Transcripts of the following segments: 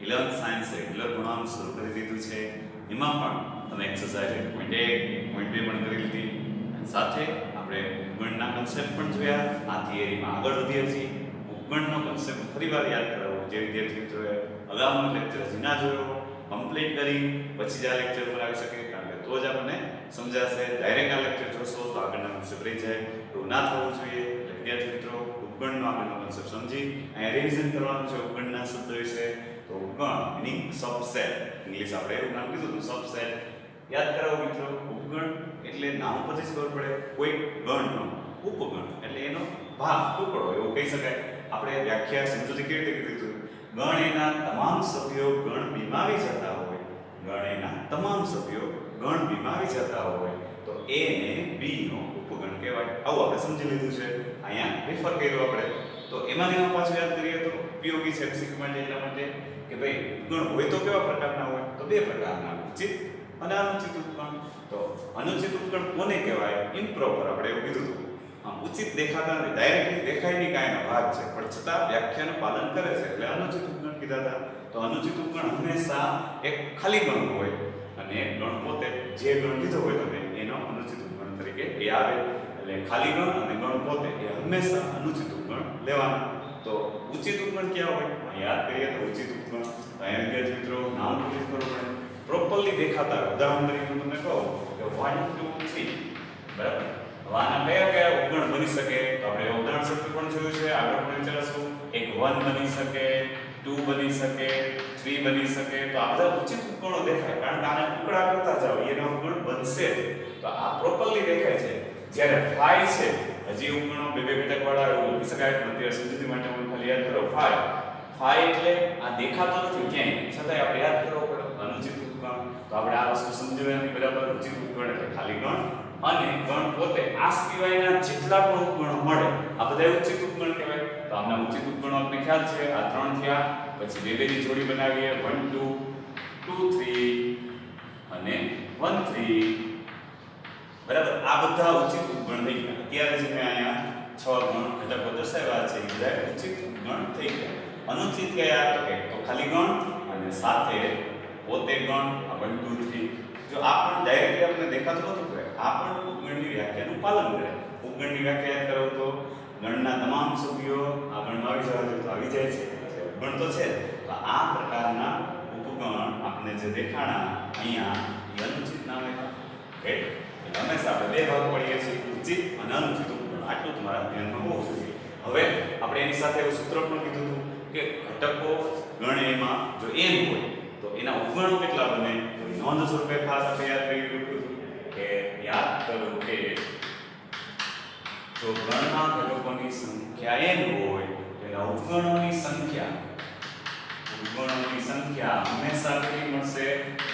11th science regular ભણવાનું શરૂ કરી દીધું છે. એમાં પણ તમે એક્સરસાઇઝ 1.1 1.2 પણ કરી લીધી. સાથે આપણે ઉપગણના કન્સેપ્ટ પણ જોયા. આ થિયરીમાં આગળ વધીએ છીએ. ઉપગણનો કન્સેપ્ટ ફરીવાર યાદ કરાવો. જે વિદ્યાર્થી મિત્રોએ અગાઉનો લેક્ચર જીના જોયો કમ્પ્લીટ કરી પછી જ આ લેક્ચર પર આવી શકે, કારણ કે તો જ આપણને સમજાશે. ડાયરેક્ટ આ લેક્ચર જોશો તો આગળના કન્સેપ્ટ રહી જાય. એવું ના થવું જોઈએ. એટલે વિદ્યાર્થી મિત્રો ઉપગણનો આગળનો કન્સેપ્ટ સમજી અહીંયા રિવિઝન કરવાનું છે ઉપગણના શબ્દ વિશે. તો ઉપગણ મીનિંગ સબસેટ, ઇંગ્લિશ આપણે એવું નામ કીધું હતું સબસેટ. યાદ કરાવો મિત્રો. ઉપગણ એટલે નામ પરથી જ ખબર પડે. કોઈ ગણનો ઉપગણ એટલે એનો ભાગ, ટુકડો એવું કહી શકાય. આપણે વ્યાખ્યા સમજૂતી કેવી રીતે કીધી? ગણ એના તમામ સભ્યો ગણ બીમાવી જતા હોય. ગણ એના તમામ સભ્યો ગણ બીમાવી જતા હોય તો એ ને બી નો ઉપગણ કહેવાય. આવું આપણે સમજી લીધું છે. અહીંયા રેફર કર્યું આપણે. તો એમાં પાછું યાદ કરીએ તો ઉપયોગી છે શીખવા માટે એટલા માટે કે ભાઈ ઉપગણ હોય તો કેવા પ્રકારના હોય? તો બે પ્રકારના, ઉચિત અને અનુચિત ઉપગણ. તો અનુચિત ઉપગણ કોને કહેવાય? ઇમ્પ્રોપર. આપણે એવું કીધું હતું. આમ ઉચિત દેખાતા નથી, ડાયરેક્ટલી દેખાય નહીં કાંઈનો ભાગ છે, પણ છતાં વ્યાખ્યાનું પાલન કરે છે એટલે અનુચિત ઉપગણ કીધા હતા. તો અનુચિત ઉપગણ હંમેશા એક ખાલી ગણ હોય અને ગણ પોતે જે ગણ લીધો હોય તમે એનો અનુચિત ઉપગણ તરીકે એ આવે. એટલે ખાલી ગણ અને ગણ પોતે એ હંમેશા અનુચિત ઉપગણ લેવાના. તો ઉચિત ઉપગણ ક્યાં હોય? યાદ કરીએ તો ઉચિત ઉપગણ અહીંયા વિદ્યાર્થી મિત્રો નામ પૂરી કરવું પડે. પ્રોપરલી દેખાતા. ઉદાહરણ તરીકે હું તમને કહું કે 1 2 3 બરાબર. આના કયા કયા ઉપગણ બની શકે? તો આપણે ઉદાહરણ સત્ર પણ જોયું છે, આગળ પણ વિચારશું. એક 1 બની શકે, 2 બની શકે, 3 બની શકે. તો આ બધા ઉચિત ઉપગણો દેખાય, કારણ કે આને ટુકડા કરતા જાવ એનો ઉપગણ બનશે. તો આ પ્રોપરલી દેખાય છે. જ્યારે 5 છે, હજી ઉપગણો બે બે ઘટક વાળા એવું લખી શકાય, પણ અત્યારે સમજૂતી માટે હું ખાલી યાદ કરો 5 એટલે આ દેખાતો નથી ક્યાંય, છતાંય આપણે યાદ કરવો પડે અનુચિત ઉપગણ. તો આપણે આ વસ્તુ સમજવાની બરાબર. ઉચિત ઉપગણ એટલે ખાલી ગણ અને ગણ પોતે આ સિવાયના જેટલા પણ ઉપગણો મળે આ બધા ઉચિત ઉપગણ કહેવાય. તો આમના ઉચિત ઉપગણો આપણે ખ્યાલ છે. આ 3 થયા. પછી બે બેની જોડી બનાવીએ 1 2 2 3 અને 1 3 બરાબર. આ બધા ઉચિત ઉપગણ થઈ ગયા. અત્યારે જે મેં અહીંયા 6 ગણ ઘટકો દર્શાવ્યા છે એ બધા ઉચિત ઉપગણ થઈ ગયા. અનુચિત કયા? તો કે તો ખાલી ગણ અને સાથે પોતે ગણ 1 2 3. જો આ પણ ડાયરેક્ટલી આપણે દેખાતું નતું કે આ પણ ઉપગણની વ્યાખ્યાનું પાલન કરે. ઉપગણની વ્યાખ્યા યાદ કરો તો ગણના તમામ સભ્યો આ ગણમાં આવી જવા જોઈએ તો આવી જાય છે. ઉપગણ તો છે. તો આ પ્રકારના ઉપગણ આપણે જે દેખાણા અહીંયા એ અનુચિત નામ આપ્યા. રાઈટ. એટલે હંમેશા આપણે બે ભાગ પડીએ છીએ, ઉચિત અને અનુચિત ઉપગણ. આટલું તમારા ધ્યાનમાં હોવું જોઈએ. હવે આપણે એની સાથે એવું સૂત્ર પણ કીધું હતું કે ઘટકો ગણ એમાં જો n હોય તો એના ઉપગણો કેટલા બને? તો નોંધ સ્વરૂપે ખાસ આપણે યાદ કરી લીધું કે યાદ કરો કે જો ગણના ઘટકોની સંખ્યા n હોય તો એના ઉપગણોની સંખ્યા હંમેશા કેટલી મળશે?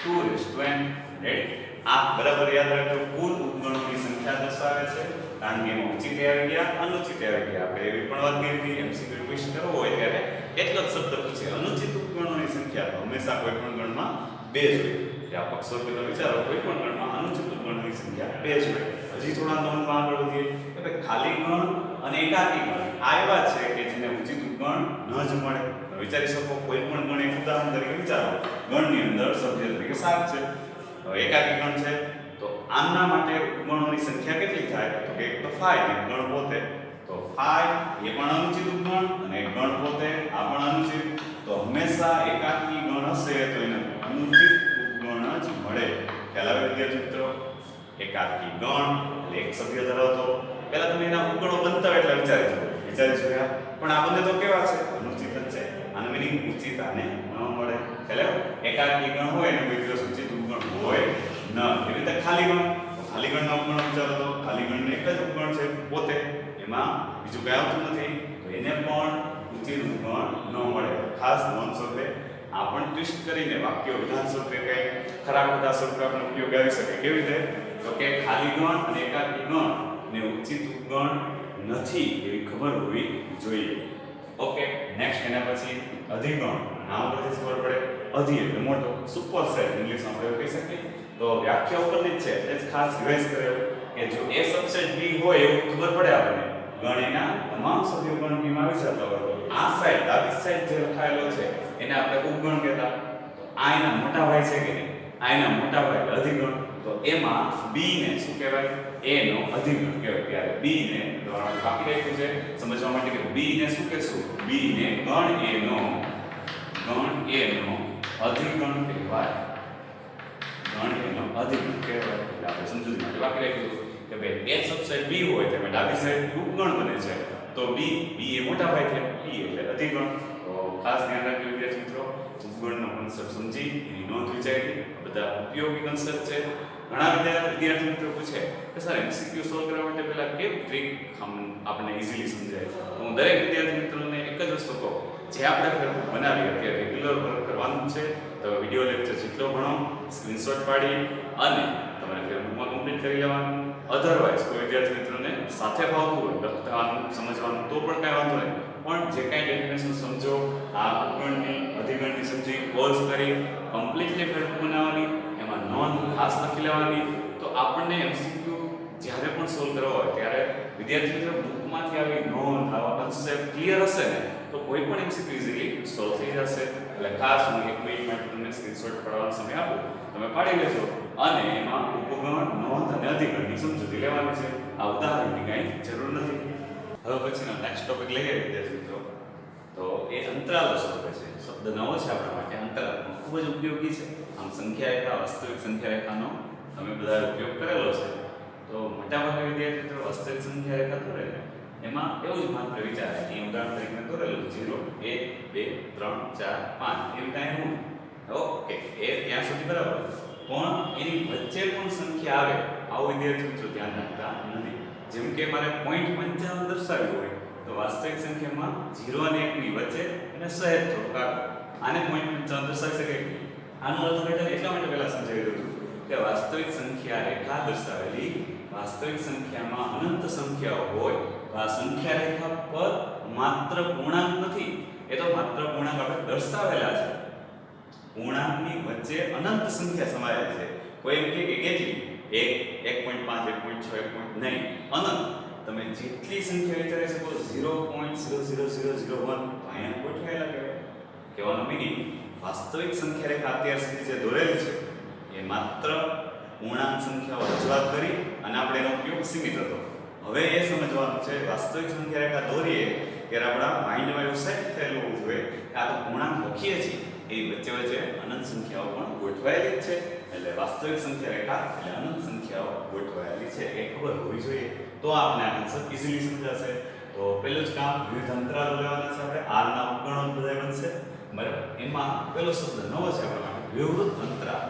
2n. રાઈટ. આ બરાબર યાદ રાખજો. કુલ ઉપગણોની સંખ્યા દર્શાવે છે, કારણ કે એમાં ઉચિત આવી ગયા, અનુચિત આવી ગયા. આપણે એવી પણ વાત કરી હતી એમસીક્યુ ક્વેશ્ચન કરવો હોય ત્યારે એટલો જ શબ્દ પૂછે. અનુચિત ઉપગણોની સંખ્યા તો હંમેશા કોઈ પણ ગણમાં 2 જ હોય. વ્યાપક સ્વરૂપે તમે વિચારો કોઈ પણ ગણમાં અનુચિત ઉપગણોની સંખ્યા 2 જ હોય. હજી થોડા નોંધમાં આગળ વધીએ કે ભાઈ ખાલી ગણ અને એકાકી ગણ આ એવા છે કે જેને ઉચિત ઉપગણ ન જ મળે. વિચારી શકો કોઈ પણ ગણ, એક ઉદાહરણ તરીકે વિચારો, ગણની અંદર સભ્ય તરીકે 7 છે. હવે એકાકી ગણ છે તો આમના માટે ઉપગણોની સંખ્યા કેટલી થાય? તો કે એક તો 5 ગણ પોતે. તો 5 એ પણ અનુચિત ઉપગણ અને ગણ પોતે આ પણ અનુચિત. તો હંમેશા એકાકી ગણ હશે તો એને અનુચિત ઉપગણ જ મળે. ખ્યાલ આવે વિદ્યાર્થી મિત્રો? એકાકી ગણ એટલે એક સભ્ય ધરાવતો. પહેલા તમે એના ઉપગણો બનતા હોય એટલે વિચારી જોયા. પણ આ બંને તો કેવા છે? અનુચિત જ છે. આનો મીનિંગ ઉચિત આને ન મળે. ખ્યાલ એકાકી ગણ હોય અને કોઈ દિવસ ઉચિત ઉપગણ હોય ન. એવી રીતે ખાલી ગણ, તો ખાલી ગણના ઉપગણો વિચારો તો ખાલી ગણને એક જ ઉપગણ છે પોતે, એમાં બીજું કઈ આવતું નથી, તો એને પણ ઉચિત ઉપગણ ન મળે. ખાસ નોંધ સ્વરૂપે આ પણ ટ્વિસ્ટ કરીને વાક્યો વિધાન સ્વરૂપે કઈ ખરા ખોટા સ્વરૂપે આપણે ઉપયોગ આવી શકે. કેવી રીતે? તો કે ખાલી ગણ અને એકાકી ગણ ને ઉચિત ઉપગણ નથી એવી ખબર હોવી જોઈએ. ઓકે. નેક્સ્ટ એના પછી અધિગણ. નામ પરથી ખબર પડે. અધિ એટલે મોટો, સુપરસેટ ઇંગ્લિશમાં આપણે કહી શકીએ. તો વ્યાખ્યા ઉપરની જ છે એટલે જ ખાસ રિવાઇઝ કરેલું કે જો A સબસેટ B હોય એવું ખબર પડે આપણને. ગણ એના તમામ સભ્યો ગણ બીમાં આવી જતા હોય. આ સાઈડ ડાબી સાઈડ જે લખાયેલો છે એને આપણે ઉપગણ કહેતા. આ એના મોટા ભાઈ છે કે નહીં, આ એના મોટા ભાઈ અધિગણ, તો એમાં b ને શું કહેવાય, a નો અધિગણ કહેવાય. ત્યારે b ને બાકી રાખ્યું છે સમજવા માટે કે b ને શું કહેશું, b ને ગણ a નો અધિગણ કહેવાય. ગણ a નો અધિગણ કહેવાય. એટલે આપણે સમજૂતી માટે બાકી રાખ્યું કે ભાઈ a સબસેટ b હોય તો ડાબી સાઈડ ઉપગણ બને છે, તો b એ મોટા ભાઈ છે, b એટલે અધિગણ. તો ખાસ ધ્યાન રાખજો વિદ્યાર્થી મિત્રો, ઉપગણનો કોન્સેપ્ટ સમજી એની નોંધ વિચારી. બધા ઉપયોગી કોન્સેપ્ટ છે. ઘણા વિદ્યાર્થી મિત્રો પૂછે કે સર MCQ સોલ્વ કરવા માટે પહેલા કેવી ટ્રીક આપણને ઈઝીલી સમજાય. હું દરેક વિદ્યાર્થી મિત્રોને એક જ વસ્તુ કહું, જે આપણે બનાવીએ કે રેગ્યુલર વર્ક કરવાનું છે, તો વિડિયો લેક્ચર જેટલો ભણો સ્ક્રીનશોટ પાડી અને તમારે ફેરબુકમાં કમ્પ્લીટ કરી લેવાનું. અધરવાઇઝ કોઈ વિદ્યાર્થી મિત્રોને સાથે ફાવતું હોય લખવાનું સમજવાનું તો પણ કાંઈ વાંધો નહીં, પણ જે કાંઈ ડેફિનેશન સમજો, આ ઉપગણની અધિગણની સમજી કોર્સ કરી કમ્પ્લીટલી ફેરબુક બનાવવાની, એમાં નોંધ ખાસ લખી લેવાની. તો આપણને MCQ જ્યારે પણ સોલ્વ કરવા હોય ત્યારે વિદ્યાર્થી મિત્રો બુકમાંથી આવી નોંધ, આવા કન્સેપ્ટ ક્લિયર હશે ને તો કોઈ પણ MCQ ઇઝીલી સોલ્વ થઈ જશે. એટલે ખાસ હું 1 મિનિટ માટે તમને સ્ક્રીનશોટ પાડવાનો સમય આપું, તમે પાડી લેજો અને એમાં ઉપગણ, નોંધ અને અધિગણની સમજૂતી લેવાની છે. આ ઉદાહરણની કાંઈ જરૂર નથી. હવે પછીનો નેક્સ્ટ ટોપિક લઈએ વિદ્યાર્થી મિત્રો, તો એ અંતરાલો શબ્દ છે. શબ્દ નવો છે આપણા માટે, અંતરાલ ખૂબ જ ઉપયોગી છે. આમ સંખ્યા રેખા, વાસ્તવિક સંખ્યા રેખાનો તમે બધા ઉપયોગ કરેલો છે. તો મોટાભાગના વિદ્યાર્થી મિત્રો વાસ્તવિક સંખ્યા રેખા દોરે ને એમાં એવું જ માત્ર વિચારે કે ઉદાહરણ તરીકે દોરેલું 0 1 2 3 4 5 એમ કાંઈ હું ઓકે એ ત્યાં સુધી બરાબર, પણ એની વચ્ચે પણ સંખ્યા આવે આવું વિદ્યાર્થી મિત્રો ધ્યાન રાખતા નથી. જેમ કે મારે 0.55 દર્શાવ્યું હોય તો વાસ્તવિક સંખ્યામાં 0 અને 1 ની વચ્ચે એને સહેજ થોડુંક આગળ આને 0.55 દર્શાવી શકે. આનું અર્થઘટન એટલા માટે પહેલા સમજાવી દઉં છું કે વાસ્તવિક સંખ્યા રેખા દર્શાવેલી વાસ્તવિક સંખ્યામાં અનંત સંખ્યાઓ હોય તો આ સંખ્યા રેખા પર માત્ર પૂર્ણાંક નથી, એ તો માત્ર પૂર્ણાંક આપણે દર્શાવેલા છે. પૂર્ણાંકની વચ્ચે અનંત સંખ્યા સમાયેલી છે. કોઈ એમ કે કેટલી 1 1.5 1.6 નહીં, અનંત. તમે જેટલી સંખ્યા વિચારી શકો 0.00001 અહીંયા ગોઠવાયેલા કહેવાય. કહેવાનો મીનિંગ વાસ્તવિક સંખ્યા રેખા અત્યાર સુધી જે દોરેલી છે એ માત્ર પૂર્ણાંક સંખ્યાઓ રજૂઆત કરી અને આપણે એનો ઉપયોગ સીમિત હતો. હવે એ સમજવાનું છે વાસ્તવિક સંખ્યા રેખા દોરીએ ત્યારે આપણા માઇન્ડમાં એવું સેટ થયેલું હોવું જોઈએ કે આ તો પૂર્ણાંક લખીએ છીએ એ વચ્ચે વચ્ચે અનંત સંખ્યાઓ પણ ગોઠવાયેલી જ છે. એટલે વાસ્તવિક સંખ્યા રેખા એટલે અનંત સંખ્યાઓ ગોઠવાયેલી છે એ ખબર હોવી જોઈએ, તો આપણે આ કન્સેપ્ટ ઈઝીલી સમજાશે. તો પહેલું જ કામ વિવિધ અંતરાલો લેવાના છે આપણે, r ના ઉપગણો બધા બનશે બરાબર. એમાં પહેલો શબ્દ નવો છે આપણા માટે વિવૃત અંતરાલ,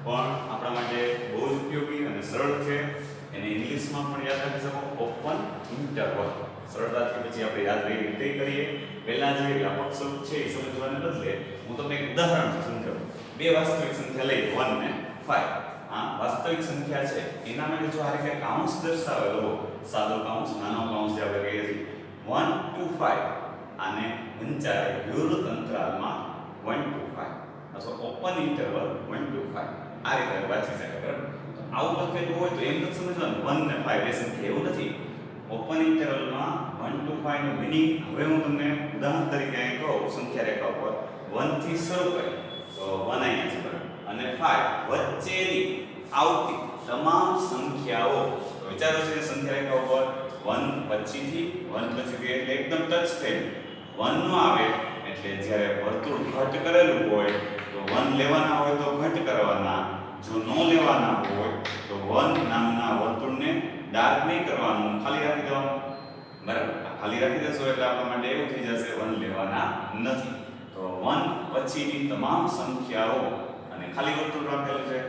પણ આપણા માટે બહુ જ ઉપયોગી અને સરળ છે. એને ઇંગ્લિશમાં પણ યાદ રાખી શકો, ઓપન ઇન્ટરવલ. સરળતાથી પછી આપણે યાદ રહી રીતે કરીએ. પહેલા જે વ્યાપક સ્વરૂપ છે એ સમજવાને બદલે હું તમને એક ઉદાહરણથી સમજાવું. બે વાસ્તવિક સંખ્યા લઈ 1 ને 5. આ વાસ્તવિક સંખ્યા છે એના માટે જો આ રીતે કાઉન્સ દર્શાવેલો હોય, સાદો કાઉન્સ, નાનો કાઉન્સ જે આપણે કહીએ છીએ 1 to 5, આને વંચાય વિવૃત અંતરાલમાં 1 to 5 અથવા ઓપન ઇન્ટરવલ 1 to 5 આ રીતે વાંચી શકાય બરાબર. તો આવું લખેલું હોય તો એમ નથી સમજવાનું 1 ને 5 બે સંખ્યા, એવું નથી. ઓપન ઇન્ટરવલમાં 1 to 5 નો મીનિંગ હવે હું તમને ઉદાહરણ તરીકે અહીં કહું. સંખ્યા રેખા ઉપર 1 થી શરૂ કરી તો 1 અહીંયા છે બરાબર, અને 5 વચ્ચેની આવતી તમામ સંખ્યાઓ. તો વિચારો છે સંખ્યા રેખા ઉપર 1 પછીથી એટલે એકદમ ટચ થઈને 1 નો આવે એટલે જ્યારે વર્તુળ ઘટ કરેલું હોય તો 1 લેવાના હોય તો ઘટ કરવાના, જો ન લેવાના હોય તો 1 નામના વર્તુળને ડાર્ક નહીં કરવાનું, ખાલી રાખી દેવાનું બરાબર. ખાલી રાખી દેશો એટલે આપણા માટે એવું થઈ જશે 1 લેવાના નથી. તો 1 પછીની તમામ સંખ્યાઓ અને ખાલી વર્તુળ રાખેલું છે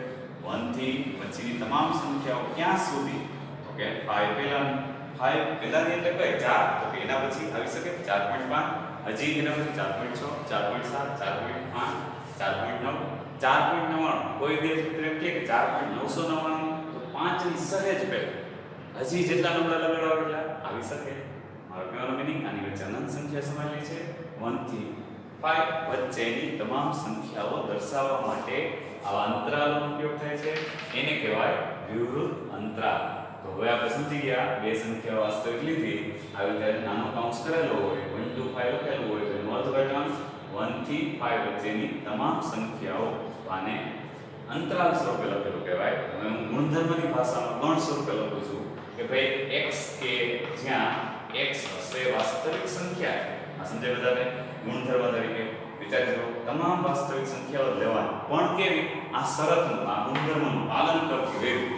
1 થી પછીની તમામ સંખ્યાઓ ક્યાં સુધી, તો કે 5 પહેલાની. 5 પહેલાની એટલે કઈ 4, તો કે એના પછી આવી શકે 4.5, હજી એના પછી 4.6 4.7 4.8 4.9 4.99. કોઈ વિદ્યાર્થી મિત્ર એમ કહે કે 4.999, તો 5 ની સહેજ પહેલા હજી જેટલા નંબર લગાડવા એટલા આવી શકે. મારો કહેવાનો મીનિંગ આની વચ્ચે અનંત સંખ્યા સમાયેલી છે. 1 થી 5 વચ્ચેની તમામ સંખ્યાઓ દર્શાવવા માટે આવા અંતરાલનો ઉપયોગ થાય છે. એને કહેવાય વિવૃત અંતરાલ. તો હવે આપણે સમજી ગયા બે સંખ્યાઓ વાસ્તવિક લીધી, આવી રીતે નાનો કાઉન્સ કરેલો હોય 1 to 5 લખેલું હોય તો એનું અર્થઘટન 1 થી 5 વચ્ચેની તમામ સંખ્યાઓ. આને અંતરાલ સ્વરૂપે લખેલું કહેવાય. હવે હું ગુણધર્મની ભાષામાં ગણ સ્વરૂપે લખું છું કે ભાઈ x કે જ્યાં x હશે વાસ્તવિક સંખ્યા. આ સમજાય બધાને? ગુણધર્મ તરીકે વિચારજો, તમામ વાસ્તવિક સંખ્યાઓ લેવાની, પણ કેવી? આ શરતનું, આ ગુણધર્મનું પાલન કરતી વેવી.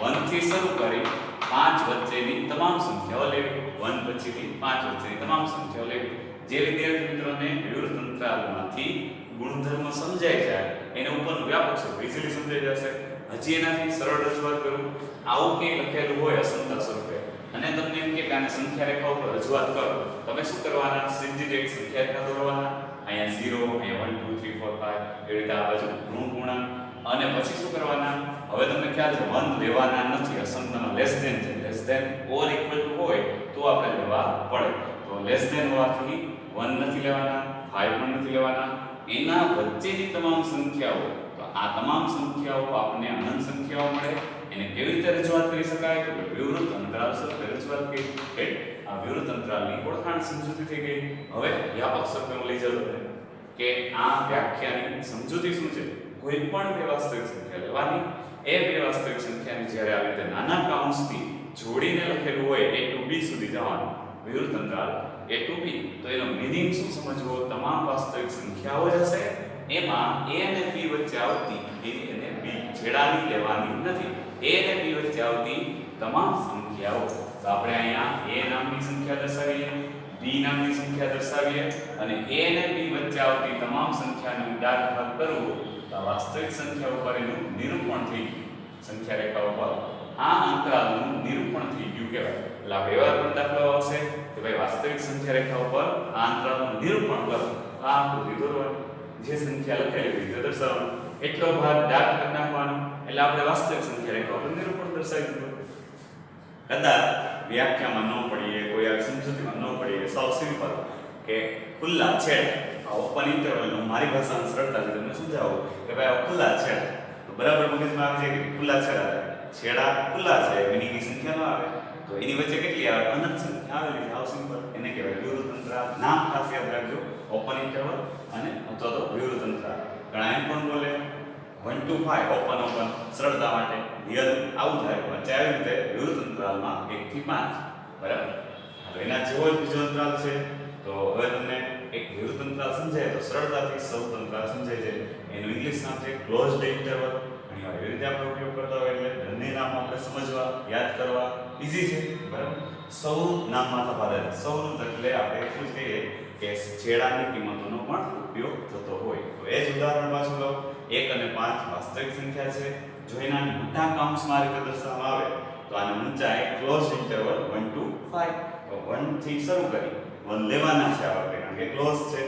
1 થી શરૂ કરી 5 વચ્ચેની તમામ સંખ્યાઓ લેવી. 1 પછીથી 5 વચ્ચેની તમામ સંખ્યાઓ લેવી. જે વિદ્યાર્થી મિત્રોને વિવૃત અંતરાલમાંથી ગુણધર્મ સમજાય જાય એને ઉપરનું વ્યાપક સ્વરૂપ ઇઝીલી સમજાઈ જશે. હજી એનાથી સરળ રજૂઆત કરું. આવું કંઈ લખેલું હોય અસંખ્ય સ્વરૂપે અને તમને એમ કે આને સંખ્યા રેખા ઉપર રજૂઆત કરો, તમે શું કરવાના? સીધી એક સંખ્યા રેખા દોરવાના. અહીંયા 0, અહીંયા 1 2 3 4 5 એવી રીતે આ બાજુ ઋણ પૂર્ણાંક. અને પછી શું કરવાના? હવે તમને ખ્યાલ છે 1 લેવાના નથી, અસંખ્યમાં લેસ ધેન છે. Less than or equal to હોય તો આપણે લેવા પડે. તો લેસ ધેન હોવાથી 1 નથી લેવાના, 5 પણ નથી લેવાના. એના વચ્ચેની તમામ સંખ્યાઓ, તો આ તમામ સંખ્યાઓ આપણને અનંત સંખ્યાઓ મળે. એને કેવી રીતે રજૂઆત કરી શકાય? તો વિવૃત અંતરાલ સ્વરૂપે રજૂઆત કરી. આ વિવૃત અંતરાલની ઓળખાણ સમજૂતી થઈ ગઈ. હવે વ્યાપક સ્વરૂપે હું લઈ જાઉં તમને કે આ વ્યાખ્યાની સમજૂતી શું છે? કોઈ પણ બે વાસ્તવિક સંખ્યા લેવાની, એ બે વાસ્તવિક સંખ્યાને જ્યારે આવી રીતે નાના કાઉન્સથી જોડીને લખેલું હોય a to b સુધી જવાનું વિવૃત અંતરાલ a to b, તો એનો મીનિંગ શું સમજવો? તમામ વાસ્તવિક સંખ્યાઓ જ હશે, એમાં a અને b વચ્ચે આવતી a અને b છેડાની લેવાની નથી. a અને b વચ્ચે આવતી તમામ સંખ્યાઓ, તો આપણે અહીંયા a નામની સંખ્યા દર્શાવીએ, b નામની સંખ્યા દર્શાવીએ અને a અને b વચ્ચે આવતી તમામ સંખ્યાનો ડાર્ક ભાગ કરવો, તો આ વાસ્તવિક સંખ્યા ઉપર એનું નિરૂપણ થઈ ગયું. સંખ્યા રેખા ઉપર આ અંતરાલનું નિરૂપણ થઈ ગયું કહેવાય. એટલે આ એવા પણ દાખલો આવશે કે ભાઈ વાસ્તવિક સંખ્યા રેખા ઉપર આ અંતરાલનું નિરૂપણ કરો. આ આકૃતિ દોરવાની, જે સંખ્યા લખેલી હોય તે દર્શાવવાનું, એટલો ભાગ ડાર્ક કરી નાખવાનો, એટલે આપણે વાસ્તવિક સંખ્યા રેખા ઉપર નિરૂપણ દર્શાવી દીધું. કદાચ વ્યાખ્યામાં ન પડીએ, કોઈ આવી સમજૂતીમાં ન પડીએ, સાવ સિમ્પલ કે ખુલ્લા છેડ, આ ઓપન ઇન્ટરવલનો મારી ભાષામાં સરળતાથી તમને સમજાવું કે ભાઈ આ ખુલ્લા છેડ, તો બરાબર મગજમાં આવે છે કે ખુલ્લા છેડા, છેડા ખુલ્લા છે, મિનિંગની સંખ્યા ન આવે, તો એની વચ્ચે કેટલી આવે? અનંત સંખ્યા આવેલી છે. આવ સિમ્પલ, એને કહેવાય વિવૃત અંતરાલ. નામ ખાસ યાદ રાખજો, ઓપન ઇન્ટરવલ અને અથવા તો વિવૃત અંતરાલ. ઘણા એમ પણ બોલે 1 to 5 ઓપન ઓપન સરળતા માટે રિયલ આવું થાય, વચ્ચે આવી રીતે વિવૃત અંતરાલમાં 1 થી 5. બરાબર? હવે એના જેવો જ બીજો અંતરાલ છે. તો હવે તમને એક વિવૃત અંતરાલ સમજાય તો સરળતાથી સૌથ અંતરાલ સમજાય છે. એનું ઇંગ્લિશ નામ છે ક્લોઝડ ઇન્ટરવલ. ઘણીવાર એવી રીતે આપણે ઉપયોગ કરતા હોય એટલે બંને નામ આપણે સમજવા, યાદ કરવા ઈઝી છે. બરાબર? સૌ નામમાં તફાવત. સૌ એટલે આપણે એટલું જ કહીએ કે છેડાની કિંમતોનો પણ ઉપયોગ થતો હોય. તો એ જ ઉદાહરણ પાછું લો. 1 અને 5 વાસ્તવિક સંખ્યા છે. જો એના મોટા કાઉન્સમાં રીતે દર્શાવવામાં આવે તો આને ઊંચાઈ ક્લોઝ ઇન્ટરવલ 1 to 5. તો 1 થી શરૂ કરી 1 લેવાના છે આપણે, કારણ કે ક્લોઝ છે.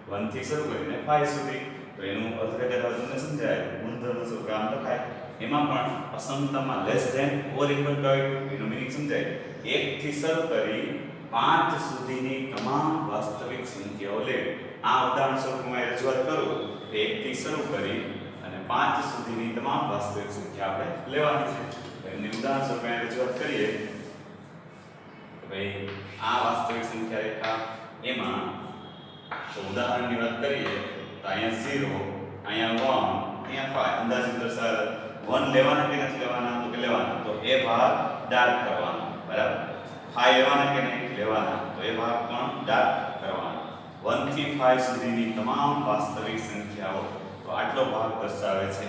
1 થી શરૂ કરીને 5 સુધી, તો એનું અર્થઘટન તમને સમજાય. ગુણધર્મ સ્વરૂપે આમ લખાય. એમાં પણ અસંખ્યમાં less than or equal to એનો મીનિંગ સમજાય. 1 થી શરૂ કરી 5 સુધીની તમામ વાસ્તવિક સંખ્યાઓ લેવી. આ ઉદાહરણ સ્વરૂપમાં રજૂઆત કરું તો 1 થી શરૂ કરી અને 5 સુધીની તમામ વાસ્તવિક સંખ્યા આપણે લેવાની છે. તો એમની ઉદાહરણ સ્વરૂપે રજૂઆત કરીએ કે ભાઈ આ વાસ્તવિક સંખ્યા રેખા, એમાં તો ઉદાહરણની વાત કરીએ તો અહીંયા 0, અહીંયા 1, અહીંયા 5. અંદાજિત દર્શાવે 1 લેવાના કે નથી લેવાના? તો કે લેવાના, તો એ ભાગ ડાર્ક કરવાનો. બરાબર? 5 લેવાના કે નહીં? લેવાના, તો એ ભાગ પણ ડાર્ક કરવાનો. 1 થી 5 સુધીની તમામ વાસ્તવિક સંખ્યાઓ, તો આટલો ભાગ દર્શાવે છે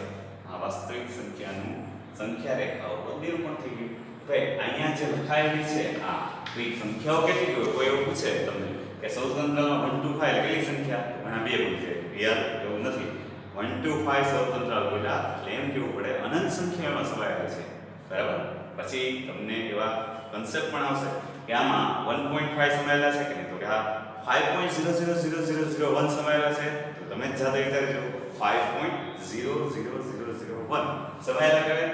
આ વાસ્તવિક સંખ્યાનું સંખ્યા રેખા ઉપર નિરૂપણ થઈ ગયું. ભાઈ અહીંયા જે લખાયેલી છે આ તો એ સંખ્યાઓ કેટલી હોય? કોઈ એવું પૂછે તમને કે સૌથી અંતરાલમાં 1 to 5 કેટલી સંખ્યા? ઘણા બે પૂછે. રિયલ એવું નથી. 1 to 5 સૌથી અંતરાલ બોલ્યા એટલે એમ કેવું પડે અનંત સંખ્યામાં સમાયેલા છે. બરાબર? પછી તમને એવા કન્સેપ્ટ પણ આવશે કે આમાં 1.5 સમાયેલા છે કે નહીં? તો કે આ 5.000001 સમાયેલા છે. તો તમે જ જાતે વિચારજો 5.00001 સમાયેલા કહેવાય.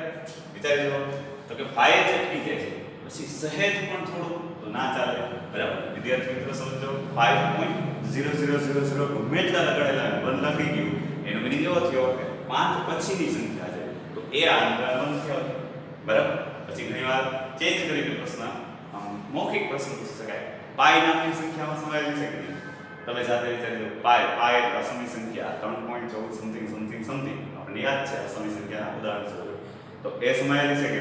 વિચારજો તો કે 5 જ અટકી જાય છે, પછી સહેજ પણ થોડું તો ના ચાલે. બરાબર? વિદ્યાર્થી મિત્રો સમજો 5.0000 ગમે એટલા લગાડેલા 1 લખી ગયું, એનો મીનિંગ એવો થયો કે 5 પછીની સંખ્યા છે, તો એ આ અંતરાલ 1 થયો. બરાબર? પછી ઘણીવાર ચેન્જ કરીને પ્રશ્ન મૌખિક પ્રશ્ન પૂછી શકાય. પાઈ નામની સંખ્યામાં સમાયેલી છે કે નહીં? તમે સાથે વિચારી પાય એટલે અસમી સંખ્યા 3.14 સમથિંગ સમથિંગ સમથિંગ આપણને યાદ છે અસમી સંખ્યાના ઉદાહરણ સ્વરૂપે. તો એ સમાયેલી છે કે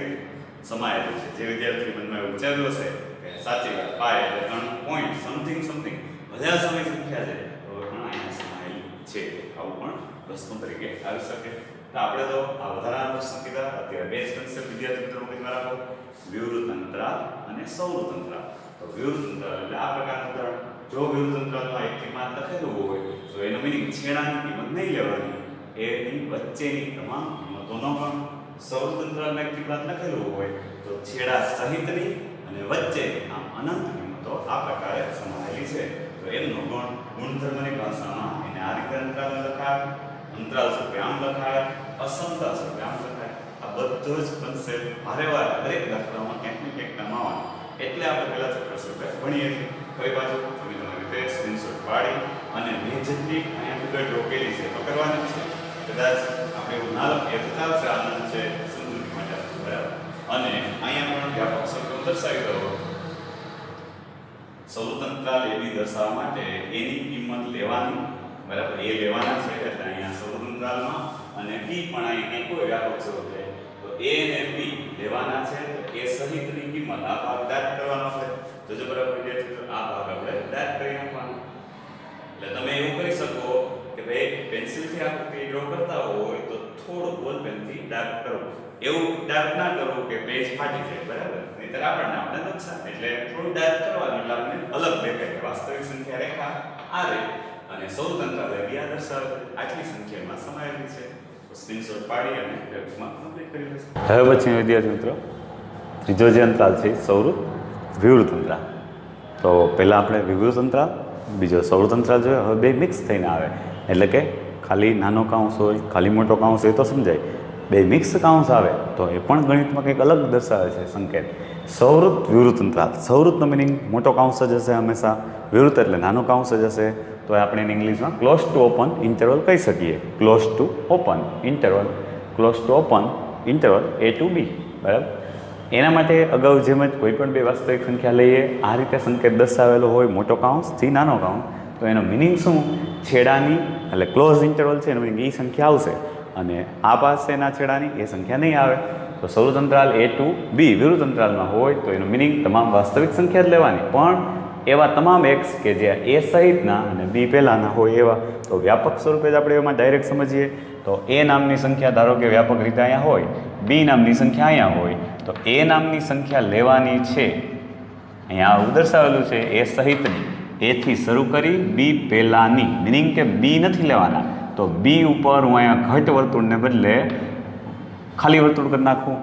સમાયેલી છે. જે વિદ્યાર્થી મનમાં એવું વિચાર્યું હશે કે સાચી વાત પાય એટલે 3 પોઈન્ટ સમથિંગ સમથિંગ બધા સમય સંખ્યા છે તો પણ અહીંયા સમાયેલી છે. આવું પણ પ્રશ્ન તરીકે આવી શકે. તો આપણે તો આ વધારાના પ્રશ્ન કીધા. અત્યારે બે જ કન્સેપ્ટ વિદ્યાર્થી મિત્રો મગજમાં રાખો, વિવૃત અંતરાલ અને સૌવૃત અંતરાલ. તો વિવૃત અંતરાલ એટલે આ પ્રકારનું ઉદાહરણ. જો વિવૃત અંતરાલમાં એક કિંમત લખેલું હોય તો એનો મીનિંગ છેડાની કિંમત નહીં લેવાની, એની વચ્ચેની તમામ કિંમતોનો પણ. સૌવૃત અંતરાલમાં એક કિંમત લખેલું હોય તો છેડા સહિતની અને વચ્ચેની આમ અનંત કિંમતો આ પ્રકારે સમાયેલી છે. તો એમનો ગુણધર્મની ભાષામાં એને આ રીતે અંતરાલ લખાય, અંતરાલ સ્વરૂપે આમ લખાય, અસમતા સ્વરૂપે આમ લખાય. આ બધો જ કન્સેપ્ટ વારે-વાર દરેક દાખલામાં ક્યાંક ને ક્યાંક કામ આવવાનો. એટલે આપણે પહેલા ચક્ર સ્વરૂપે ભણીએ છીએ. કઈ બાજુ તમે તમારી રીતે સ્ક્રીનશોટ પાડી અને મેં જેટલી અહીંયા ફિગર ડ્રો કરેલી છે તો કરવાની છે. કદાચ આપણે એવું ના લખીએ તો ચાલશે, આનંદ છે સમૃદ્ધિ માટે, બરાબર. અને અહીંયા પણ વ્યાપક સ્વરૂપે દર્શાવી દો. સૌવૃત અંતરાલ એબી દર્શાવવા માટે એની કિંમત લેવાની, બરાબર, એ લેવાના છે એટલે અહીંયા સૌવૃત અંતરાલમાં, અને બી પણ અહીંયા કોઈ વ્યાપક સ્વરૂપે તો એ અને બી લેવાના છે. તો એ સહિતની કિંમત આ ભાગ દાટ કરવાનો છે. તો જો બરાબર વિદ્યાર્થી તો આ ભાગ આપણે દાટ કરી નાખવાનો. એટલે તમે એવું કરી શકો કે ભાઈ પેન્સિલથી આકૃતિ ડ્રો કરતા હોય તો થોડું બોલ પેનથી ડાર્ક કરો. એવું ડાર્ક ના કરો કે પેજ ફાટી જાય, બરાબર, નહીંતર આપણે નુકસાન. એટલે થોડું ડાર્ક કરવાનું એટલે આપણને અલગ દેખાય. વાસ્તવિક સંખ્યા રેખા આ રહે અને સૌવૃત અંતરાલ એ આ દર્શાવે આટલી સંખ્યામાં સમાયેલી છે. તો સ્ક્રીનશોટ પાડી અને લેખમાં કમ્પ્લીટ કરી લેશું. હવે પછી વિદ્યાર્થી મિત્રો ત્રીજો જે અંતરાલ છે સૌવૃત વિવૃત અંતરાલ. તો પહેલાં આપણે વિવૃત અંતરાલ, બીજો સૌવૃત અંતરાલ જોઈએ. હવે બે મિક્સ થઈને આવે એટલે કે ખાલી નાનો કાઉન્સ હોય, ખાલી મોટો કાઉન્સ હોય તો સમજાય. બે મિક્સ કાઉન્સ આવે તો એ પણ ગણિતમાં કંઈક અલગ દર્શાવે છે સંકેત. સૌવૃત વિવૃત અંતરાલ. સૌવૃતનો મિનિંગ મોટો કાઉન્સ જ હશે હંમેશા, વિવૃત એટલે નાનો કાઉન્સ જ હશે. તો આપણે ઇંગ્લિશમાં ક્લોઝ ટુ ઓપન ઇન્ટરવલ કહી શકીએ. Close to open interval, close to open interval a to b, બરાબર. એના માટે અગાઉ જેમ જ કોઈ પણ બે વાસ્તવિક સંખ્યા લઈએ, આ રીતે સંકેત દર્શાવેલો હોય મોટો કાઉન્સથી નાનો કાઉન્સ, તો એનો મિનિંગ શું? છેડાની એટલે ક્લોઝ ઇન્ટરવલ છે એનો મિનિંગ એ સંખ્યા આવશે અને આ પાસેના છેડાની એ સંખ્યા નહીં આવે. તો સૌવૃત અંતરાલ એ ટુ બી વિવૃત અંતરાલમાં હોય તો એનો મિનિંગ તમામ વાસ્તવિક સંખ્યા જ લેવાની, પણ એવા તમામ એક્સ કે જે એ સહિતના અને બી પહેલાંના હોય એવા. તો વ્યાપક સ્વરૂપે જ આપણે એમાં ડાયરેક્ટ સમજીએ તો એ નામની સંખ્યા ધારો કે વ્યાપક રીતે અહીંયા હોય, બી નામની સંખ્યા અહીંયા હોય, તો એ નામની સંખ્યા લેવાની છે. અહીંયા આવું દર્શાવેલું છે એ સહિતની, એથી શરૂ કરી બી પહેલાંની, મિનિંગ કે બી નથી લેવાના. તો બી ઉપર હું અહીંયા ઘટ વર્તુળને બદલે ખાલી વર્તુળ કરી નાખું,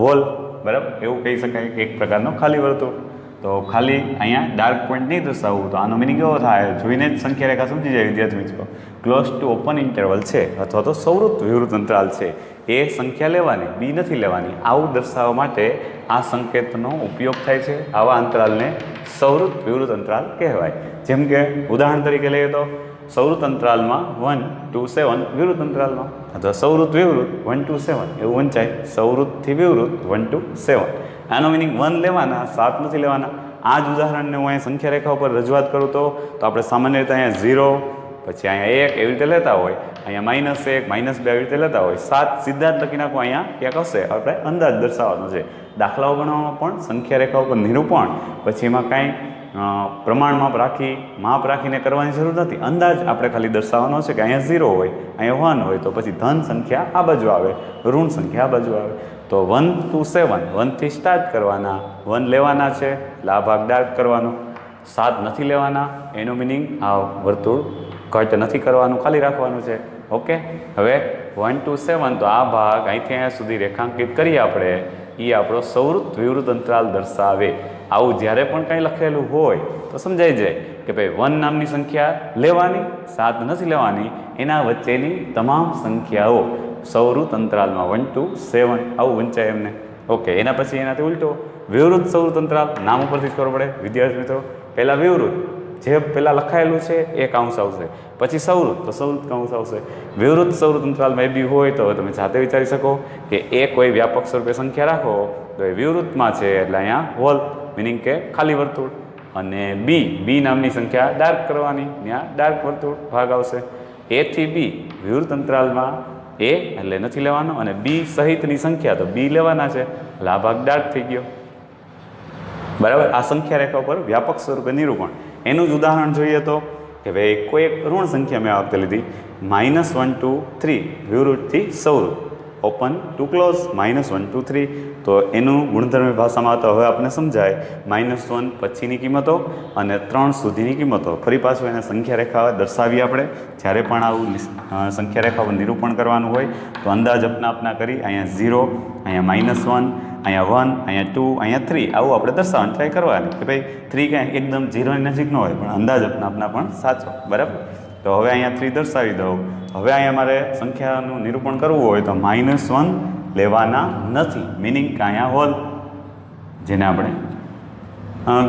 હોલ, બરાબર, એવું કહી શકાય કે એક પ્રકારનો ખાલી વર્તુળ. તો ખાલી અહીંયા ડાર્ક પોઈન્ટ નહીં દર્શાવવું તો આનો મિનિંગ એવો થાય, જોઈને જ સંખ્યા રેખા સમજી જાય વિદ્યાર્થી મિત્રો. ક્લોઝ ટુ ઓપન ઇન્ટરવલ છે અથવા તો સૌવૃત વિવૃત અંતરાલ છે, એ સંખ્યા લેવાની, બી નથી લેવાની. આવું દર્શાવવા માટે આ સંકેતનો ઉપયોગ થાય છે. આવા અંતરાલને સૌવૃત વિવૃત અંતરાલ કહેવાય. જેમ કે ઉદાહરણ તરીકે લઈએ તો સૌવૃત અંતરાલમાં 1 to 7, વિવૃત અંતરાલમાં અથવા સૌવૃત વિવૃત 1 to 7 એવું વંચાય. સૌવૃતથી વિવૃત 1 to 7. આનો મિનિંગ 1 લેવાના, 7 નથી લેવાના. આ જ ઉદાહરણને હું અહીંયા સંખ્યા રેખા ઉપર રજૂઆત કરું તો આપણે સામાન્ય રીતે અહીંયા 0, પછી અહીંયા 1 એવી રીતે લેતા હોય, અહીંયા -1, -2 એવી રીતે લેતા હોય. 7 સીધા જ લખી નાખો, અહીંયા ક્યાંક હશે, આપણે અંદાજ દર્શાવવાનો છે. દાખલાઓ ગણવામાં પણ સંખ્યા રેખા ઉપર નિરૂપણ પછી એમાં કાંઈ પ્રમાણ માપ રાખીને કરવાની જરૂર નથી. અંદાજ આપણે ખાલી દર્શાવવાનો છે કે અહીંયા 0 હોય, અહીંયા 1 હોય, તો પછી ધન સંખ્યા આ બાજુ આવે, ઋણ સંખ્યા આ બાજુ આવે. તો 1 to 7, 1 થી સ્ટાર્ટ કરવાના, 1 લેવાના છે એટલે આ ભાગ ડાર્ક કરવાનો, 7 નથી લેવાના, એનો મિનિંગ આ વર્તુળ કટ નથી કરવાનું, ખાલી રાખવાનું છે. ઓકે, હવે 1 to 7 તો આ ભાગ અહીંથી અહીંયા સુધી રેખાંકિત કરીએ આપણે, એ આપણો સૌવૃત વિવૃત અંતરાલ દર્શાવે. આવું જ્યારે પણ કંઈ લખેલું હોય તો સમજાઈ જાય કે ભાઈ 1 નામની સંખ્યા લેવાની, 7 નથી લેવાની, એના વચ્ચેની તમામ સંખ્યાઓ સૌવૃત અંતરાલમાં 1 to 7 આવું વંચાય એમને. ઓકે, એના પછી એનાથી ઉલટો વિવૃત સૌવૃત અંતરાલ, નામ ઉપરથી જ ખબર પડે વિદ્યાર્થી મિત્રો. પહેલાં વિવૃત, જે પહેલાં લખાયેલું છે એ કાઉન્સ આવશે, પછી સૌવૃત તો સૌવૃત કાઉન્સ આવશે. વિવૃત સૌવૃત અંતરાલમાં એ બી હોય તો તમે જાતે વિચારી શકો કે એ કોઈ વ્યાપક સ્વરૂપે સંખ્યા રાખો તો એ વિવૃતમાં છે એટલે અહીંયા હોલ, મિનિંગ કે ખાલી વર્તુળ. અને બી નામની સંખ્યા ડાર્ક કરવાની, ત્યાં ડાર્ક વર્તુળ ભાગ આવશે. એ થી બી વિવૃત અંતરાલમાં એ એટલે નથી લેવાનો અને બી સહિતની સંખ્યા તો બી લેવાના છે એટલે આ ભાગ ડાર્ક થઈ ગયો. બરાબર. આ સંખ્યા રેખા ઉપર વ્યાપક સ્વરૂપે નિરૂપણ. એનું જ ઉદાહરણ જોઈએ તો કે ભાઈ કોઈ એક ઋણ સંખ્યા મેં આ વખતે લીધી -1 2 3 વિવૃતથી સૌરું, ઓપન ટુ ક્લોઝ -1 2 3. તો એનું ગુણધર્મ ભાષામાં તો હવે આપણે સમજાય -1 પછીની કિંમતો અને 3 સુધીની કિંમતો. ફરી પાછું એને સંખ્યા રેખા દર્શાવીએ આપણે જ્યારે પણ આવું સંખ્યા રેખા પર નિરૂપણ કરવાનું હોય તો અંદાજ અપના કરી અહીંયા 0, અહીંયા -1, અહીંયા 1, અહીંયા 2, અહીંયા 3 આવું આપણે દર્શાવવાની ટ્રાય કરવાની કે ભાઈ 3 કાંઈ એકદમ 0ની નજીક ન હોય પણ અંદાજ અપના પણ સાચો. બરાબર. તો હવે અહીંયા 3 દર્શાવી દઉં. હવે અહીંયા મારે સંખ્યાનું નિરૂપણ કરવું હોય તો -1 લેવાના નથી, મિનિંગ કે અહીંયા હોલ જેને આપણે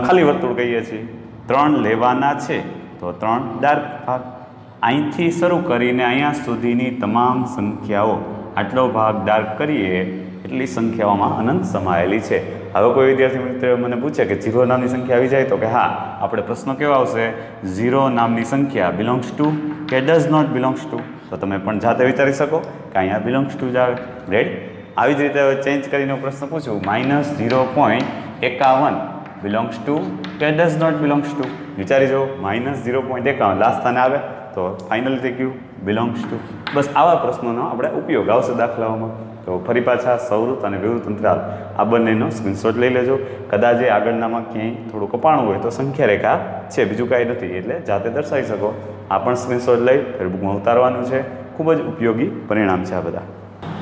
ખાલી વર્તુળ કહીએ છીએ 3 લેવાના છે તો 3 ડાર્ક ભાગ. અહીંથી શરૂ કરીને અહીંયા સુધીની તમામ સંખ્યાઓ આટલો ભાગ ડાર્ક કરીએ એટલી સંખ્યાઓમાં અનંત સમાયેલી છે. હવે કોઈ વિદ્યાર્થી મિત્ર મને પૂછે કે 0 નામની સંખ્યા આવી જાય તો કે હા, આપણે પ્રશ્ન કેવો આવશે 0 નામની સંખ્યા બિલોંગ્સ ટુ કે ડઝ નોટ બિલોંગ્સ ટુ. તો તમે પણ જાતે વિચારી શકો કે અહીંયા બિલોંગ્સ ટુ જ આવે. રેડી. આવી જ રીતે હવે ચેન્જ કરીને પ્રશ્ન પૂછું -0.51 બિલોંગ્સ ટુ કે ડઝ નોટ બિલોંગ્સ ટુ. વિચારી જો -0.51 લાસ્ટ સ્થાને આવે તો ફાઇનલ થઈ ગયું બિલોંગ્સ ટુ. બસ આવા પ્રશ્નોનો આપણે ઉપયોગ આવશે દાખલાઓમાં. તો ફરી પાછા સૌરત અને વિવૃત અંતરાલ આ બંનેનો સ્ક્રીનશોટ લઈ લેજો. કદાચ એ આગળનામાં ક્યાંય થોડું કપાણું હોય તો સંખ્યા રેખા છે, બીજું કાંઈ નથી, એટલે જાતે દર્શાવી શકો. આ પણ સ્ક્રીનશોટ લઈ ફેસબુકમાં ઉતારવાનું છે. ખૂબ જ ઉપયોગી પરિણામ છે આ બધા.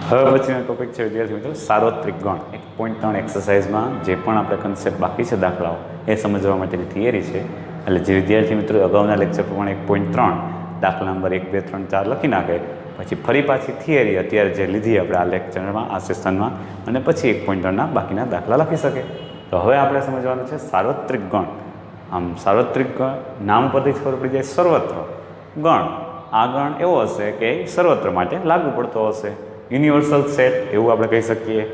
હવે પછીનો ટોપિક છે વિદ્યાર્થી મિત્રો સાર્વત્રિક ગણ. 1.3 એક્સરસાઇઝમાં જે પણ આપણે કન્સેપ્ટ બાકી છે દાખલાઓ એ સમજવા માટેની થિયરી છે. એટલે જે વિદ્યાર્થી મિત્રો અગાઉના લેક્ચર પ્રમાણે 1.3 દાખલા નંબર 1 2 3 4 લખી નાખે, પછી ફરી પાછી થિયરી અત્યારે જે લીધી આપણે આ લેક્ચરમાં આ સેશનમાં, અને પછી 1.3ના બાકીના દાખલા લખી શકે. તો હવે આપણે સમજવાનું છે સાર્વત્રિક ગણ. આમ સાર્વત્રિક ગણ નામ પરથી ખબર પડી જાય સર્વત્ર ગણ. આ ગણ એવો હશે કે સર્વત્ર માટે લાગુ પડતો હશે, યુનિવર્સલ સેટ એવું આપણે કહી શકીએ.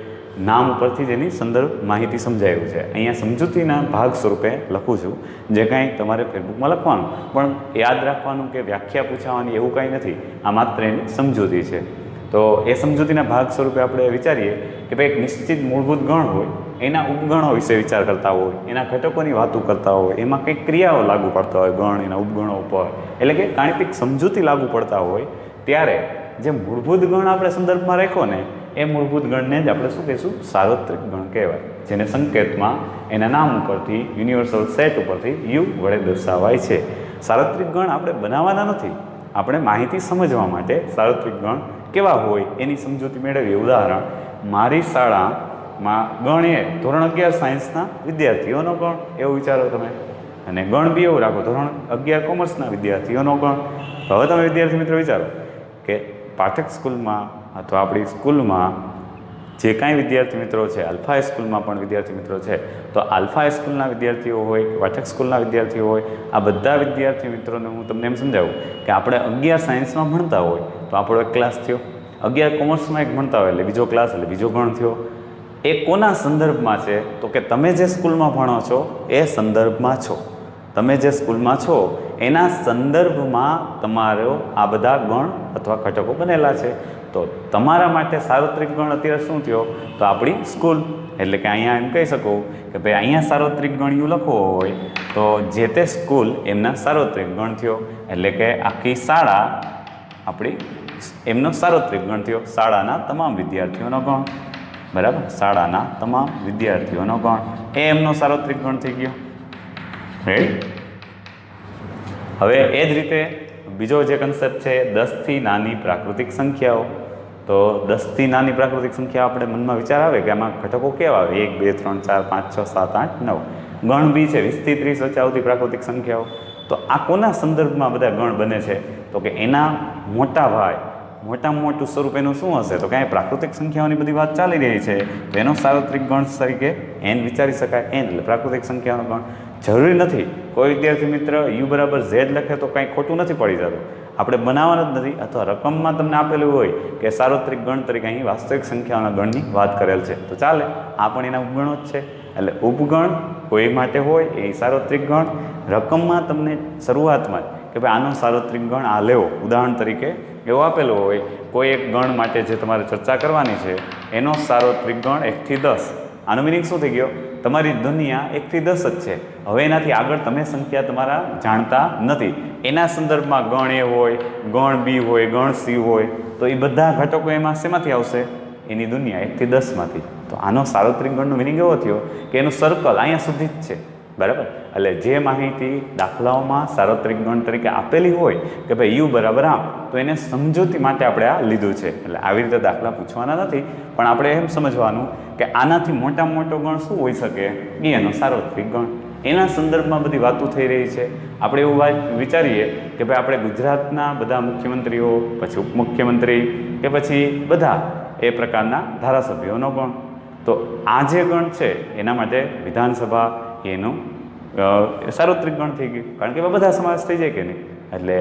નામ ઉપરથી જેની સંદર્ભ માહિતી સમજાયું છે. અહીંયા સમજૂતીના ભાગ સ્વરૂપે લખું છું, જે કાંઈ તમારે ફેસબુકમાં લખવાનું પણ યાદ રાખવાનું કે વ્યાખ્યા પૂછાવાની એવું કાંઈ નથી. આ માત્ર એની સમજૂતી છે. તો એ સમજૂતીના ભાગ સ્વરૂપે આપણે વિચારીએ કે ભાઈ એક નિશ્ચિત મૂળભૂત ગણ હોય, એના ઉપગણો વિશે વિચાર કરતા હોય, એના ઘટકોની વાતો કરતા હોય, એમાં કંઈક ક્રિયાઓ લાગુ પડતા હોય ગણ એના ઉપગણો ઉપર, એટલે કે ગાણિતિક સમજૂતી લાગુ પડતા હોય ત્યારે જે મૂળભૂત ગણ આપણે સંદર્ભમાં રાખ્યો ને એ મૂળભૂત ગણને જ આપણે શું કહીશું સાર્વત્રિક ગણ કહેવાય, જેને સંકેતમાં એના નામ ઉપરથી યુનિવર્સલ સેટ ઉપરથી યુ વડે દર્શાવાય છે. સાર્વત્રિક ગણ આપણે બનાવવાના નથી, આપણે માહિતી સમજવા માટે સાર્વત્રિક ગણ કેવા હોય એની સમજૂતી મેળવીએ. ઉદાહરણ, મારી શાળામાં ગણ એ ધોરણ 11 સાયન્સના વિદ્યાર્થીઓનો ગણ એવું વિચારો તમે, અને ગણ બી એવું રાખો ધોરણ 11 કોમર્સના વિદ્યાર્થીઓનો ગણ. હવે તમે વિદ્યાર્થી મિત્રો વિચારો કે પાઠક સ્કૂલમાં અથવા આપણી સ્કૂલમાં જે કાંઈ વિદ્યાર્થી મિત્રો છે, આલ્ફા હાઈસ્કૂલમાં પણ વિદ્યાર્થી મિત્રો છે, તો આલ્ફા હાઈસ્કૂલના વિદ્યાર્થીઓ હોય કે પાઠક સ્કૂલના વિદ્યાર્થીઓ હોય, આ બધા વિદ્યાર્થી મિત્રોને હું તમને એમ સમજાવું કે આપણે 11 સાયન્સમાં ભણતા હોય તો આપણો એક ક્લાસ થયો, 11 કોમર્સમાં એક ભણતા હોય એટલે બીજો ક્લાસ એટલે બીજો ગણ થયો. એ કોના સંદર્ભમાં છે તો કે તમે જે સ્કૂલમાં ભણો છો એ સંદર્ભમાં છો, તમે જે સ્કૂલમાં છો એના સંદર્ભમાં તમારો આ બધા ગણ અથવા ઘટકો બનેલા છે. તો તમારા માટે સાર્વત્રિક ગણ અત્યારે શું થયો તો આપણી સ્કૂલ, એટલે કે અહીંયા એમ કહી શકું કે ભાઈ અહીંયા સાર્વત્રિક ગણ્યું લખવો હોય તો જે તે સ્કૂલ એમના સાર્વત્રિક ગણ થયો, એટલે કે આખી શાળા આપણી એમનો સાર્વત્રિક ગણ થયો, શાળાના તમામ વિદ્યાર્થીઓનો ગણ. બરાબર, શાળાના તમામ વિદ્યાર્થીઓનો ગણ એ એમનો સાર્વત્રિક ગણ થઈ ગયો. રેડી. હવે એ જ રીતે બીજો જે કન્સેપ્ટ છે 10થી નાની પ્રાકૃતિક સંખ્યાઓ. તો 10થી નાની પ્રાકૃતિક સંખ્યા આપણે મનમાં વિચાર આવે કે આમાં ઘટકો કેવા આવે 1 2 3 4 5 6 7 8 9. ગણ બી છે 20થી 30 વચ્ચે આવતી પ્રાકૃતિક સંખ્યાઓ. તો આ કોના સંદર્ભમાં બધા ગણ બને છે તો કે એના મોટા ભાઈ, મોટામાં મોટું સ્વરૂપ એનું શું હશે તો કાંઈ પ્રાકૃતિક સંખ્યાઓની બધી વાત ચાલી રહી છે તો એનો સાર્વત્રિક ગણ તરીકે એન વિચારી શકાય. એન એટલે પ્રાકૃતિક સંખ્યાનો ગણ. જરૂરી નથી કોઈ વિદ્યાર્થી મિત્ર યુ બરાબર ઝેડ લખે તો કાંઈ ખોટું નથી પડી જતું, આપણે બનાવવાનું જ નથી. અથવા રકમમાં તમને આપેલું હોય કે સાર્વત્રિક ગણ તરીકે અહીં વાસ્તવિક સંખ્યાઓના ગણની વાત કરેલ છે તો ચાલે, આ પણ એના ઉપગણો જ છે. એટલે ઉપગણ કોઈ માટે હોય એ સાર્વત્રિક ગણ. રકમમાં તમને શરૂઆતમાં જ કે ભાઈ આનો સાર્વત્રિક ગણ આ લેવો, ઉદાહરણ તરીકે એવો આપેલો હોય કોઈ એક ગણ માટે જે તમારે ચર્ચા કરવાની છે એનો સાર્વત્રિક ગણ 1 થી 10. આનો મિનિંગ શું થઈ ગયો? તમારી દુનિયા 1 થી 10 જ છે. હવે એનાથી આગળ તમે સંખ્યા તમારા જાણતા નથી. એના સંદર્ભમાં ગણ એ હોય, ગણ બી હોય, ગણ સી હોય, તો એ બધા ઘટકો એમાં શેમાંથી આવશે? એની દુનિયા 1 થી 10માંથી. તો આનો સાર્વત્રિક ગણનો મિનિંગ એવો થયો કે એનું સર્કલ અહીંયા સુધી જ છે, બરાબર. એટલે જે માહિતી દાખલાઓમાં સાર્વત્રિક ગણ તરીકે આપેલી હોય કે ભાઈ યુ બરાબર આમ, તો એને સમજૂતી માટે આપણે આ લીધું છે. એટલે આવી રીતે દાખલા પૂછવાના નથી, પણ આપણે એમ સમજવાનું કે આનાથી મોટામાં મોટો ગણ શું હોઈ શકે? એ એનો સાર્વત્રિક ગણ. એના સંદર્ભમાં બધી વાતો થઈ રહી છે. આપણે એવું વાત વિચારીએ કે ભાઈ આપણે ગુજરાતના બધા મુખ્યમંત્રીઓ, પછી ઉપમુખ્યમંત્રી કે પછી બધા એ પ્રકારના ધારાસભ્યોનો ગણ. તો આ જે ગણ છે એના માટે વિધાનસભા એનું સાર્વત્રિક ગણ થઈ ગયું, કારણ કે એમાં બધા સમાવેશ થઈ જાય કે નહીં. એટલે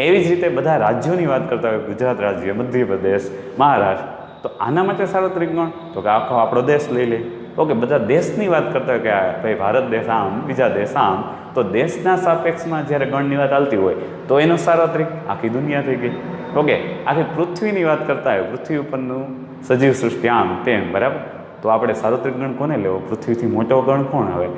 એવી જ રીતે બધા રાજ્યોની વાત કરતા હોય, ગુજરાત રાજ્ય, મધ્યપ્રદેશ, મહારાષ્ટ્ર, તો આના માટે સાર્વત્રિક ગણ તો કે આખો આપણો દેશ લઈ લે. ઓકે, બધા દેશની વાત કરતા હોય કે ભાઈ ભારત દેશ આમ, બીજા દેશ આમ, તો દેશના સાપેક્ષમાં જ્યારે ગણની વાત ચાલતી હોય તો એનો સાર્વત્રિક આખી દુનિયા થઈ ગઈ. ઓકે, આખી પૃથ્વીની વાત કરતા હોય, પૃથ્વી ઉપરનું સજીવ સૃષ્ટિ આમ તેમ, બરાબર. તો આપણે સાર્વત્રિક ગણ કોને લેવો? પૃથ્વીથી મોટો ગણ કોણ આવે?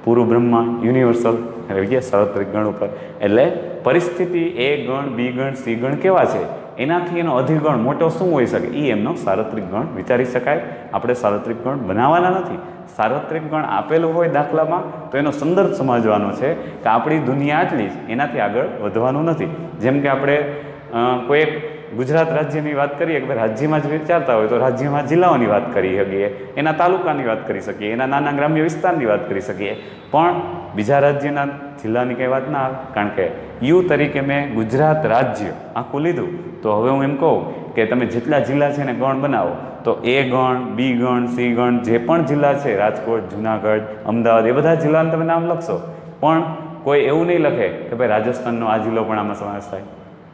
પૂરું બ્રહ્માંડ, યુનિવર્સલ. એટલે ગયા સાર્વત્રિક ગણ ઉપર. એટલે પરિસ્થિતિ એ ગણ, બી ગણ, સી ગણ કેવા છે એનાથી એનો અધિગણ મોટો શું હોઈ શકે એ એમનો સાર્વત્રિક ગણ વિચારી શકાય. આપણે સાર્વત્રિક ગણ બનાવવાના નથી. સાર્વત્રિક ગણ આપેલું હોય દાખલામાં તો એનો સંદર્ભ સમજવાનો છે કે આપણી દુનિયા આટલી જ, એનાથી આગળ વધવાનું નથી. જેમ કે આપણે કોઈ એક ગુજરાત રાજ્યની વાત કરીએ કે ભાઈ રાજ્યમાં જ વિચારતા હોય તો રાજ્યમાં જિલ્લાઓની વાત કરી શકીએ, એના તાલુકાની વાત કરી શકીએ, એના નાના ગ્રામ્ય વિસ્તારની વાત કરી શકીએ, પણ બીજા રાજ્યના જિલ્લાની કંઈ વાત ના આવે. કારણ કે યુ તરીકે મેં ગુજરાત રાજ્ય આખું લીધું, તો હવે હું એમ કહું કે તમે જેટલા જિલ્લા છે એને ગણ બનાવો, તો એ ગણ, બી ગણ, સી ગણ, જે પણ જિલ્લા છે, રાજકોટ, જુનાગઢ, અમદાવાદ, એ બધા જિલ્લાને તમે નામ લખશો, પણ કોઈ એવું નહીં લખે કે ભાઈ રાજસ્થાનનો આ જિલ્લો પણ આમાં સમાવેશ થાય.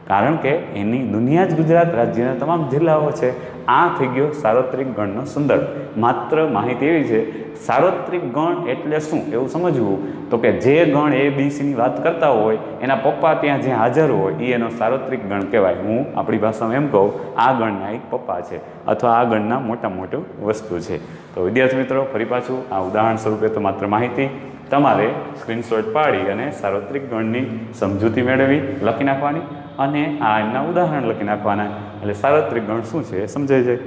કારણ કે એની દુનિયા જ ગુજરાત રાજ્યના તમામ જિલ્લાઓ છે. આ થઈ ગયો સાર્વત્રિક ગણનો સંદર્ભ. માત્ર માહિતી એવી છે, સાર્વત્રિક ગણ એટલે શું એવું સમજવું તો કે જે ગણ એ બી સીની વાત કરતા હોય એના પપ્પા ત્યાં જ્યાં હાજર હોય એ એનો સાર્વત્રિક ગણ કહેવાય. હું આપણી ભાષામાં એમ કહું આ ગણના એક પપ્પા છે અથવા આ ગણના મોટું વસ્તુ છે. તો વિદ્યાર્થી મિત્રો, ફરી પાછું આ ઉદાહરણ સ્વરૂપે તો માત્ર માહિતી, તમારે સ્ક્રીનશોટ પાડી અને સાર્વત્રિક ગણની સમજૂતી મેળવી લખી નાખવાની અને આ એમના ઉદાહરણ લખી નાખવાના. એટલે સાર્વત્રિક ગણ શું છે એ સમજાઈ જાય.